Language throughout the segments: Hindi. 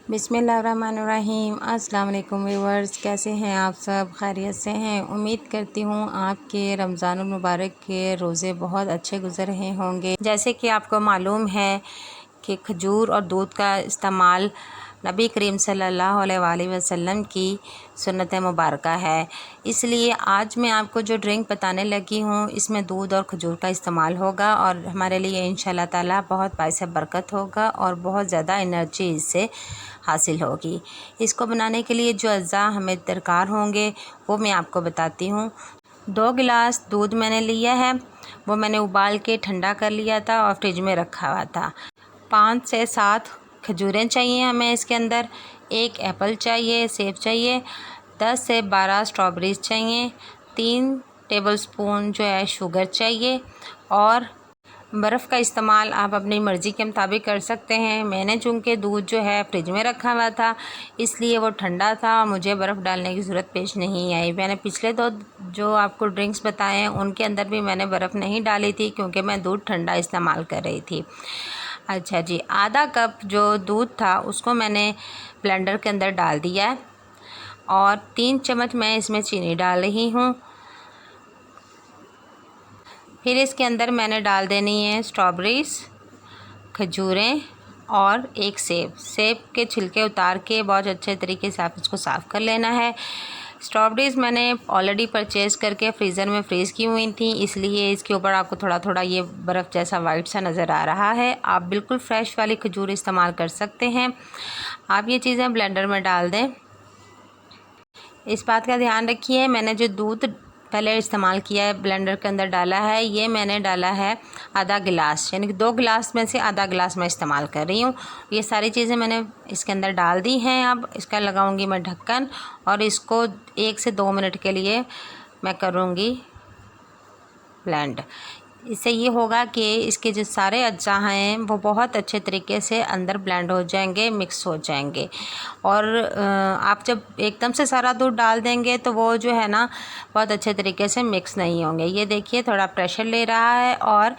बिस्मिल्लाहिर्रहमानिर्रहीम। अस्सलाम वालेकुम व्यूअर्स, कैसे हैं आप सब? खैरियत से हैं? उम्मीद करती हूँ आपके रमज़ानुल मुबारक के रोज़े बहुत अच्छे गुज़र रहे होंगे। जैसे कि आपको मालूम है कि खजूर और दूध का इस्तेमाल नबी करीम सल्लल्लाहु अलैहि वसल्लम की सुन्नत मुबारक है। इसलिए आज मैं आपको जो ड्रिंक बताने लगी हूँ इसमें दूध और खजूर का इस्तेमाल होगा और हमारे लिए इंशाल्लाह ताला बहुत बाइस बरकत होगा और बहुत ज़्यादा एनर्जी इससे हासिल होगी। इसको बनाने के लिए जो अज़्ज़ा हमें दरकार होंगे वो मैं आपको बताती हूँ। 2 गिलास दूध मैंने लिया है, वो मैंने उबाल के ठंडा कर लिया था और फ्रिज में रखा हुआ था। 5 से 7 खजूरें चाहिए हमें इसके अंदर, 1 एप्पल चाहिए, सेब चाहिए, 10 से 12 स्ट्रॉबेरीज चाहिए, 3 टेबलस्पून जो है शुगर चाहिए और बर्फ़ का इस्तेमाल आप अपनी मर्ज़ी के मुताबिक कर सकते हैं। मैंने चूँकि दूध जो है फ्रिज में रखा हुआ था इसलिए वो ठंडा था, मुझे बर्फ़ डालने की ज़रूरत पेश नहीं आई। मैंने पिछले 2 जो आपको ड्रिंक्स बताए हैं उनके अंदर भी मैंने बर्फ़ नहीं डाली थी क्योंकि मैं दूध ठंडा इस्तेमाल कर रही थी। अच्छा जी, आधा कप जो दूध था उसको मैंने ब्लेंडर के अंदर डाल दिया है और 3 चम्मच मैं इसमें चीनी डाल रही हूँ। फिर इसके अंदर मैंने डाल देनी है स्ट्रॉबेरीज़, खजूरें और 1 सेब। सेब के छिलके उतार के बहुत अच्छे तरीके से आप इसको साफ़ कर लेना है। स्ट्रॉबेरीज़ मैंने ऑलरेडी परचेज़ करके फ्रीज़र में फ्रीज़ की हुई थी, इसलिए इसके ऊपर आपको थोड़ा थोड़ा ये बर्फ़ जैसा वाइट सा नज़र आ रहा है। आप बिल्कुल फ्रेश वाली खजूर इस्तेमाल कर सकते हैं। आप ये चीज़ें ब्लेंडर में डाल दें। इस बात का ध्यान रखिए, मैंने जो दूध पहले इस्तेमाल किया है ब्लेंडर के अंदर डाला है, ये मैंने डाला है आधा गिलास, यानी कि 2 गिलास में से आधा गिलास मैं इस्तेमाल कर रही हूँ। ये सारी चीज़ें मैंने इसके अंदर डाल दी हैं। अब इसका लगाऊंगी मैं ढक्कन और इसको 1 से 2 मिनट के लिए मैं करूँगी ब्लेंड। इससे ये होगा कि इसके जो सारे अज्जा हैं वो बहुत अच्छे तरीके से अंदर ब्लेंड हो जाएंगे, मिक्स हो जाएंगे। और आप जब एकदम से सारा दूध डाल देंगे तो वो जो है ना बहुत अच्छे तरीके से मिक्स नहीं होंगे। ये देखिए थोड़ा प्रेशर ले रहा है और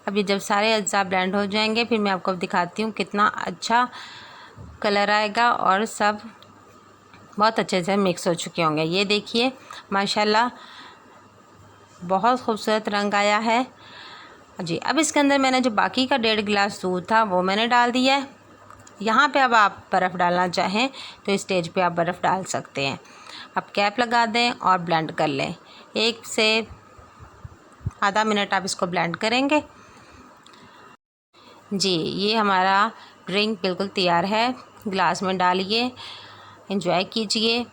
अभी जब सारे अज्जा ब्लेंड हो जाएंगे फिर मैं आपको दिखाती हूँ कितना अच्छा कलर आएगा और सब बहुत अच्छे से मिक्स हो चुके होंगे। ये देखिए माशाल्लाह बहुत खूबसूरत रंग आया है जी। अब इसके अंदर मैंने जो बाकी का 1.5 गिलास दूध था वो मैंने डाल दिया है। यहाँ पे अब आप बर्फ़ डालना चाहें तो इस स्टेज पे आप बर्फ़ डाल सकते हैं। अब कैप लगा दें और ब्लेंड कर लें। 1 से आधा मिनट आप इसको ब्लेंड करेंगे जी। ये हमारा ड्रिंक बिल्कुल तैयार है। गिलास में डालिए, एंजॉय कीजिए।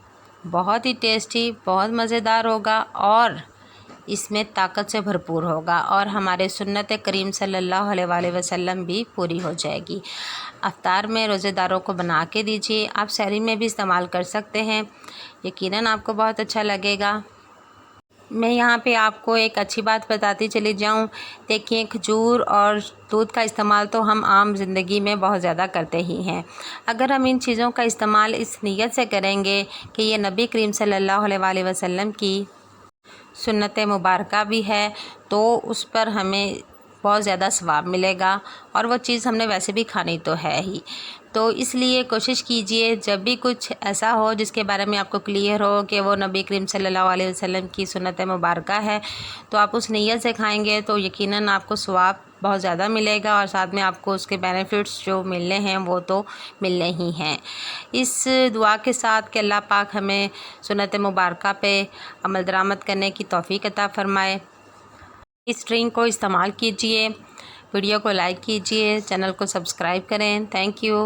बहुत ही टेस्टी, बहुत मज़ेदार होगा और इसमें ताकत से भरपूर होगा और हमारे सुन्नत करीम सल्लल्लाहु अलैहि वसल्लम भी पूरी हो जाएगी। अफ्तार में रोज़ेदारों को बना के दीजिए। आप सहरी में भी इस्तेमाल कर सकते हैं, यकीनन आपको बहुत अच्छा लगेगा। मैं यहाँ पे आपको एक अच्छी बात बताती चली जाऊँ। देखिए खजूर और दूध का इस्तेमाल तो हम आम ज़िंदगी में बहुत ज़्यादा करते ही हैं। अगर हम इन चीज़ों का इस्तेमाल इस नीयत से करेंगे कि ये नबी करीम सल्लल्लाहु अलैहि वसल्लम की सुन्नत मुबारक भी है तो उस पर हमें बहुत ज़्यादा सवाब मिलेगा और वो चीज़ हमने वैसे भी खानी तो है ही। तो इसलिए कोशिश कीजिए जब भी कुछ ऐसा हो जिसके बारे में आपको क्लियर हो कि वो नबी करीम सल्लल्लाहु अलैहि वसल्लम की सुन्नत मुबारक है तो आप उस नीयत से खाएंगे तो यकीनन आपको सवाब बहुत ज़्यादा मिलेगा और साथ में आपको उसके बेनिफिट्स जो मिलने हैं वो तो मिलने ही हैं। इस दुआ के साथ कि अल्लाह पाक हमें सुन्नत मुबारक पे अमल दरामद करने की तौफीक अता फ़रमाए। इस ड्रिंक को इस्तेमाल कीजिए, वीडियो को लाइक कीजिए, चैनल को सब्सक्राइब करें। Thank you.